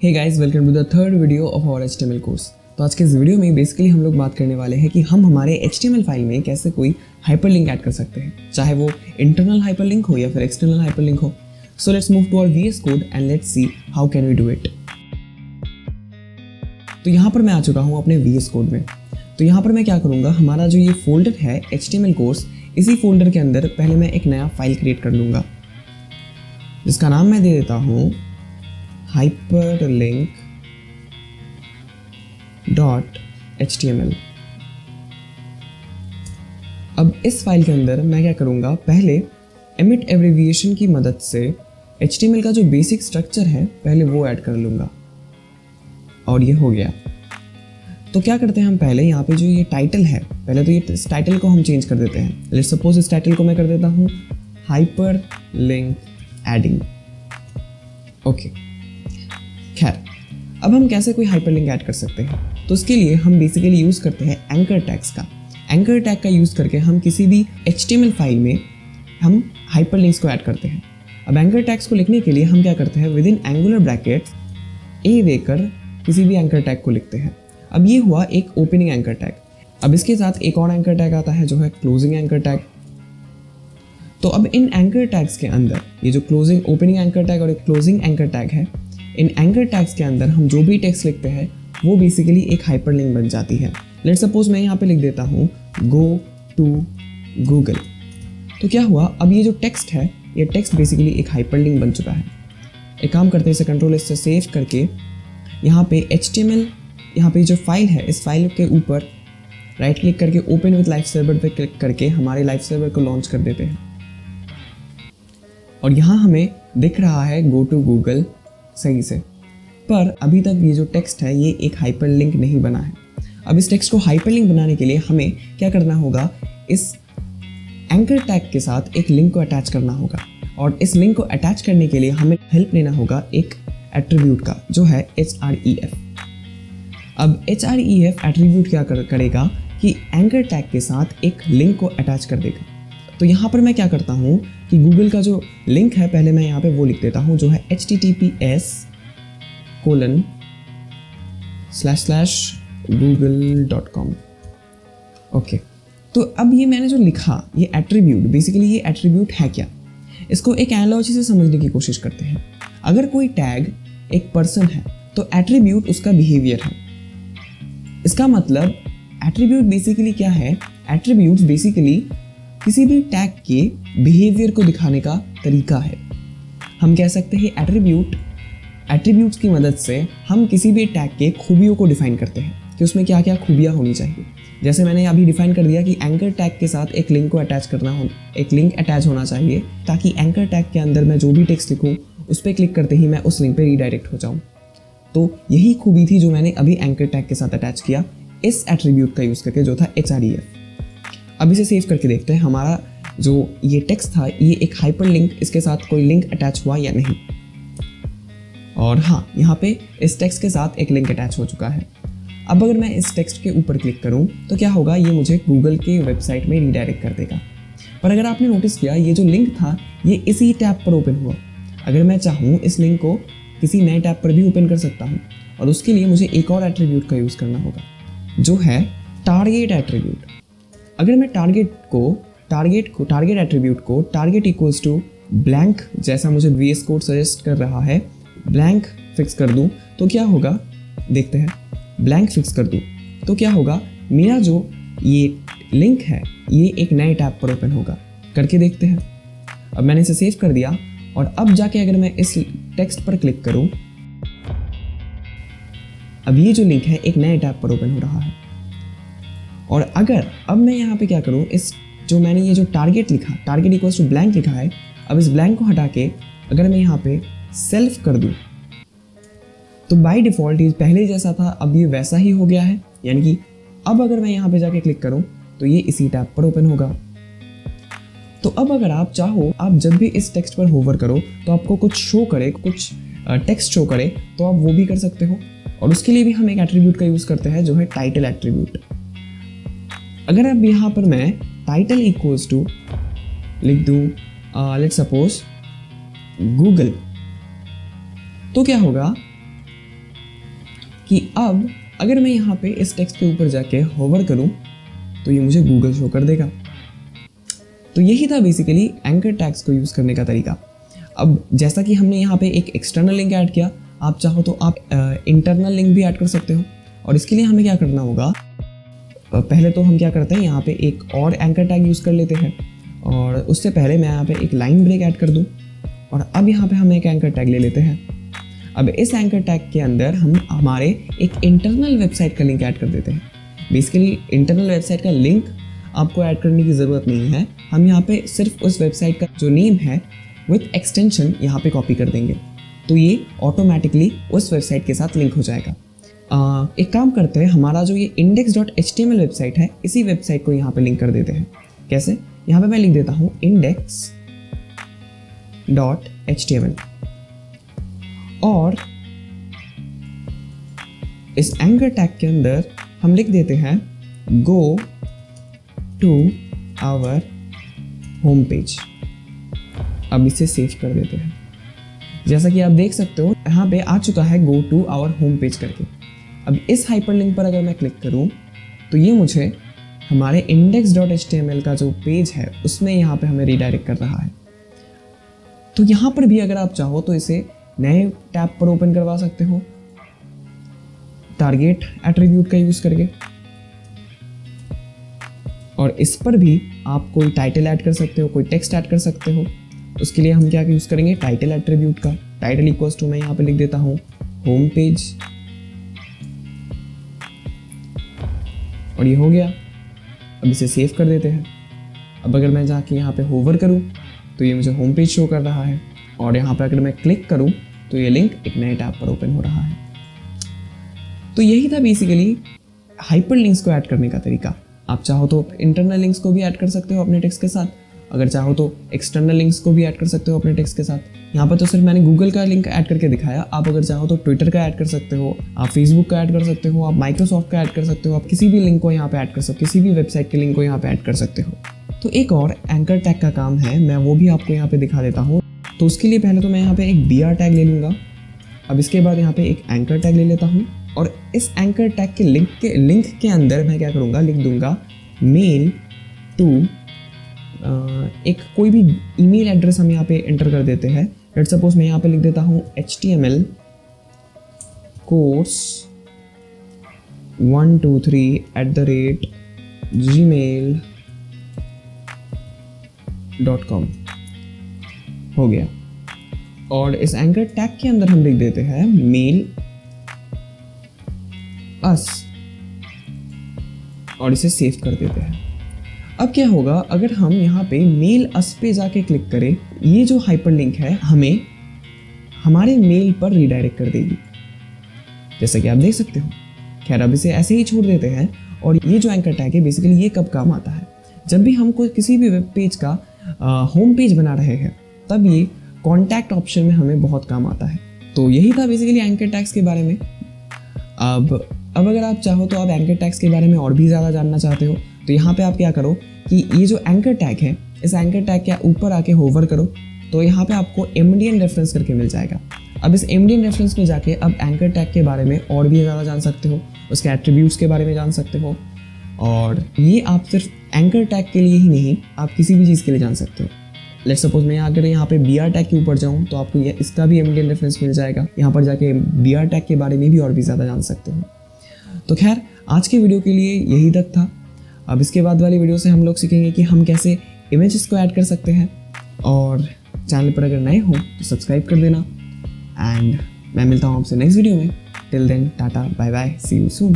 Hey guys, welcome to the third video of our HTML course. तो आज के इस वीडियो में बेसिकली हम लोग बात करने वाले हैं कि हम हमारे HTML फाइल में कैसे कोई हाइपरलिंक ऐड कर सकते हैं, चाहे वो इंटरनल हाइपरलिंक हो या फिर एक्सटर्नल हाइपरलिंक हो। So let's move to our VS code and let's see how can we do it. तो यहाँ पर मैं आ चुका हूँ अपने VS कोड में। तो यहाँ पर मैं क्या करूँगा, हमारा जो ये फोल्डर है HTML कोर्स, इसी फोल्डर के अंदर पहले मैं एक नया फाइल क्रिएट कर लूँगा जिसका नाम मैं दे देता हूँ hyperlink.html। अब इस फाइल के अंदर मैं क्या करूँगा, पहले emit एब्रिविएशन की मदद से HTML का जो बेसिक स्ट्रक्चर है पहले वो ऐड कर लूँगा और ये हो गया। तो क्या करते हैं हम, पहले यहाँ पे जो ये टाइटल है, पहले तो ये इस टाइटल को हम चेंज कर देते हैं। लेट्स सपोज इस टाइटल को मैं कर देता हूँ हाइपरलिंक एडिंग। ओके, खैर अब हम कैसे कोई हाइपरलिंक ऐड कर सकते हैं, तो उसके लिए हम बेसिकली यूज़ करते हैं एंकर टैग्स का। एंकर टैग का यूज़ करके हम किसी भी HTML फाइल में हम हाइपरलिंक्स को ऐड करते हैं। अब एंकर टैग्स को लिखने के लिए हम क्या करते हैं, विद इन एंगुलर ब्रैकेट्स ए देकर किसी भी एंकर टैग को लिखते हैं। अब ये हुआ एक ओपनिंग एंकर टैग। अब इसके साथ एक और एंकर टैग आता है जो है क्लोजिंग एंकर टैग। तो अब इन एंकर टैग्स के अंदर ये जो क्लोजिंग ओपनिंग एंकर टैग और एक क्लोजिंग एंकर टैग है, इन एंकर टैग्स के अंदर हम जो भी टेक्स्ट लिखते हैं वो बेसिकली एक हाइपरलिंक बन जाती है। लेट्स सपोज मैं यहाँ पे लिख देता हूँ गो टू गूगल। तो क्या हुआ, अब ये जो टेक्स्ट है, ये टेक्स्ट बेसिकली एक हाइपरलिंक बन चुका है। एक काम करते हैं, इसे कंट्रोल से सेव करके यहाँ पे HTML, यहाँ पे जो फाइल है इस फाइल के ऊपर राइट क्लिक करके ओपन विद लाइव सर्वर पे क्लिक करके हमारे लाइव सर्वर को लॉन्च कर देते हैं। और यहाँ हमें दिख रहा है गो टू गूगल सही से, पर अभी तक ये जो टेक्स्ट है ये एक हाइपरलिंक नहीं बना है। अब इस टेक्स्ट को हाइपरलिंक बनाने के लिए हमें क्या करना होगा, इस एंकर टैग के साथ एक लिंक को अटैच करना होगा। और इस लिंक को अटैच करने के लिए हमें हेल्प लेना होगा एक एट्रीब्यूट का जो है href। अब href एट्रीब्यूट क्या करेगा कि एंकर टैग के साथ एक लिंक को अटैच कर देगा। तो यहाँ पर मैं क्या करता हूँ कि गूगल का जो लिंक है पहले मैं यहाँ पे वो लिख देता हूँ जो है https://google.com। ओके, तो अब ये मैंने जो लिखा ये एट्रीब्यूट, बेसिकली ये एट्रीब्यूट है क्या, इसको एक एनालॉजी से समझने की कोशिश करते हैं। अगर कोई टैग एक पर्सन है तो एट्रीब्यूट उसका बिहेवियर है। इसका मतलब एट्रीब्यूट बेसिकली क्या है, एट्रीब्यूट्स बेसिकली किसी भी टैग के बिहेवियर को दिखाने का तरीका है। हम कह सकते हैं एट्रीब्यूट्स की मदद से हम किसी भी टैग के खूबियों को डिफाइन करते हैं कि उसमें क्या क्या खूबियाँ होनी चाहिए। जैसे मैंने अभी डिफाइन कर दिया कि एंकर टैग के साथ एक लिंक को अटैच एक लिंक अटैच होना चाहिए ताकि एंकर टैग के अंदर मैं जो भी टेक्स्ट लिखूँ उस पर क्लिक करते ही मैं उस लिंक पे रीडायरेक्ट हो जाऊँ। तो यही खूबी थी जो मैंने अभी एंकर टैग के साथ अटैच किया इस एट्रीब्यूट का यूज़ करके जो था href। अब इसे सेव करके देखते हैं हमारा जो ये टेक्स्ट था ये एक हाइपरलिंक, इसके साथ कोई लिंक अटैच हुआ या नहीं। और हाँ, यहाँ पे इस टेक्स्ट के साथ एक लिंक अटैच हो चुका है। अब अगर मैं इस टेक्स्ट के ऊपर क्लिक करूँ तो क्या होगा, ये मुझे गूगल के वेबसाइट में रीडायरेक्ट कर देगा। पर अगर आपने नोटिस किया ये जो लिंक था ये इसी टैब पर ओपन हुआ। अगर मैं चाहूँ इस लिंक को किसी नए टैब पर भी ओपन कर सकता हूँ और उसके लिए मुझे एक और एट्रीब्यूट का यूज़ करना होगा जो है टारगेट एट्रीब्यूट। अगर मैं टारगेट एट्रीब्यूट को टारगेट इक्वल्स टू ब्लैंक, जैसा मुझे VS कोड सजेस्ट कर रहा है, ब्लैंक फिक्स कर दूं तो क्या होगा, देखते हैं। ब्लैंक फिक्स कर दूं तो क्या होगा, मेरा जो ये लिंक है ये एक नए टैब पर ओपन होगा। करके देखते हैं। अब मैंने इसे सेव कर दिया और अब जाके अगर मैं इस टेक्स्ट पर क्लिक करूं, अब ये जो लिंक है एक नए टैब पर ओपन हो रहा है। और अगर अब मैं यहाँ पे क्या करूँ, इस जो मैंने ये जो टारगेट लिखा, टारगेट इक्वल्स टू ब्लैंक लिखा है, अब इस ब्लैंक को हटा के अगर मैं यहाँ पे सेल्फ कर दूँ तो बाय डिफ़ॉल्ट ये पहले जैसा था अब ये वैसा ही हो गया है। यानी कि अब अगर मैं यहाँ पे जाके क्लिक करूँ तो ये इसी टैब पर ओपन होगा। तो अब अगर आप चाहो, आप जब भी इस टेक्स्ट पर होवर करो तो आपको कुछ शो करे, कुछ टेक्स्ट शो करे, तो आप वो भी कर सकते हो। और उसके लिए भी हम एक एट्रीब्यूट का यूज़ करते हैं जो है टाइटल एट्रीब्यूट। अगर अब यहाँ पर मैं टाइटल इक्वल्स टू लिख दूँ लेट्स सपोज गूगल, तो क्या होगा, कि अब अगर मैं यहाँ पे इस टेक्स्ट के ऊपर जाके होवर करूँ तो ये मुझे गूगल शो कर देगा। तो यही था बेसिकली एंकर टैग्स को यूज़ करने का तरीका। अब जैसा कि हमने यहाँ पे एक एक्सटर्नल लिंक ऐड किया, आप चाहो तो आप इंटरनल लिंक भी ऐड कर सकते हो। और इसके लिए हमें क्या करना होगा, पहले तो हम क्या करते हैं, यहाँ पे एक और एंकर टैग यूज़ कर लेते हैं। और उससे पहले मैं यहाँ पे एक लाइन ब्रेक ऐड कर दूँ और अब यहाँ पे हम एक एंकर टैग ले लेते हैं। अब इस एंकर टैग के अंदर हम हमारे एक इंटरनल वेबसाइट का लिंक ऐड कर देते हैं। बेसिकली इंटरनल वेबसाइट का लिंक आपको ऐड करने की ज़रूरत नहीं है, हम यहाँ पे सिर्फ उस वेबसाइट का जो नेम है विथ एक्सटेंशन यहाँ पे कॉपी कर देंगे, तो ये ऑटोमेटिकली उस वेबसाइट के साथ लिंक हो जाएगा। एक काम करते हैं, हमारा जो ये index.html वेबसाइट है, इसी वेबसाइट को यहाँ पे लिंक कर देते हैं। कैसे? यहाँ पे मैं लिख देता हूँ index.html और इस एंकर टैग के अंदर हम लिख देते हैं go to our home page। अब इसे सेव कर देते हैं। जैसा कि आप देख सकते हो यहाँ पे आ चुका है go to our home page करके। अब इस हाइपरलिंक पर अगर मैं क्लिक करूँ तो ये मुझे हमारे index.html का जो पेज है उसमें यहाँ पे हमें रीडायरेक्ट कर रहा है। तो यहाँ पर भी अगर आप चाहो तो इसे नए टैब पर ओपन करवा सकते हो टारगेट एट्रीब्यूट का यूज़ करके, और इस पर भी आप कोई टाइटल ऐड कर सकते हो, कोई टेक्स्ट ऐड कर सकते हो। उसके लिए हम क्या यूज़ करेंगे, टाइटल एट्रीब्यूट का। टाइटल इक्वल्स टू मैं यहाँ पे लिख देता हूँ होम पेज और ये हो गया। अब इसे सेव कर देते हैं। अब अगर मैं जाके यहाँ पे होवर करूँ तो ये मुझे होम पेज शो कर रहा है और यहाँ पे अगर मैं क्लिक करूँ तो ये लिंक एक नए टैब पर ओपन हो रहा है। तो यही था बेसिकली हाइपर लिंक्स को ऐड करने का तरीका। आप चाहो तो इंटरनल लिंक्स को भी ऐड कर सकते हो अपने टेक्स्ट के साथ, अगर चाहो तो एक्सटर्नल लिंक्स को भी ऐड कर सकते हो अपने टेक्स्ट के साथ। यहाँ पर तो सिर्फ मैंने गूगल का लिंक ऐड करके दिखाया, आप अगर चाहो तो ट्विटर का ऐड कर सकते हो, आप फेसबुक का ऐड कर सकते हो, आप माइक्रोसॉफ्ट का ऐड कर सकते हो, आप किसी भी लिंक को यहाँ पे ऐड कर सकते हो, किसी भी वेबसाइट के लिंक को यहाँ पे ऐड कर सकते हो। तो एक और एंकर टैग का काम है, मैं वो भी आपको यहाँ पे दिखा देता हूँ। तो उसके लिए पहले तो मैं यहाँ पे एक BR टैग ले लूँगा। अब इसके बाद यहाँ पे एक एंकर टैग ले लेता हूँ और इस एंकर टैग के लिंक के अंदर मैं क्या करूँगा, लिख दूँगा मेल टू एक कोई भी ईमेल एड्रेस हम यहाँ पे एंटर कर देते हैं। लेट सपोज मैं यहाँ पे लिख देता हूँ HTML course 123@gmail.com हो गया। और इस एंकर टैग के अंदर हम लिख देते हैं मेल अस और इसे सेव कर देते हैं। अब क्या होगा, अगर हम यहाँ पे मेल अस पे जाके क्लिक करें, ये जो हाइपरलिंक है हमें हमारे मेल पर रीडायरेक्ट कर देगी, जैसा कि आप देख सकते हो। खैर अब इसे ऐसे ही छोड़ देते हैं। और ये जो एंकर टैग है बेसिकली ये कब काम आता है, जब भी हम कोई किसी भी वेब पेज का होम पेज बना रहे हैं तब ये कॉन्टैक्ट ऑप्शन में हमें बहुत काम आता है। तो यही था बेसिकली एंकर टैग्स के बारे में। अब अगर आप चाहो तो आप एंकर टैग्स के बारे में और भी ज़्यादा जानना चाहते हो तो यहाँ पे आप क्या करो कि ये जो एंकर टैग है, इस एंकर टैग के ऊपर आके होवर करो तो यहाँ पे आपको MDN रेफरेंस करके मिल जाएगा। अब इस MDN रेफरेंस में जाके अब एंकर टैग के बारे में और भी ज़्यादा जान सकते हो, उसके एट्रीब्यूट्स के बारे में जान सकते हो। और ये आप सिर्फ एंकर टैग के लिए ही नहीं, आप किसी भी चीज़ के लिए जान सकते हो। लेट सपोज मैं अगर यहाँ पे BR टैग के ऊपर जाऊँ तो आपको इसका भी MDN रेफरेंस मिल जाएगा। यहाँ पर जाके BR टैग के बारे में भी और भी ज़्यादा जान सकते हो। तो खैर आज के वीडियो के लिए यही तक था। अब इसके बाद वाली वीडियो से हम लोग सीखेंगे कि हम कैसे इमेजेस को ऐड कर सकते हैं। और चैनल पर अगर नए हो तो सब्सक्राइब कर देना। एंड मैं मिलता हूँ आपसे नेक्स्ट वीडियो में। Till then tata bye bye, see you soon.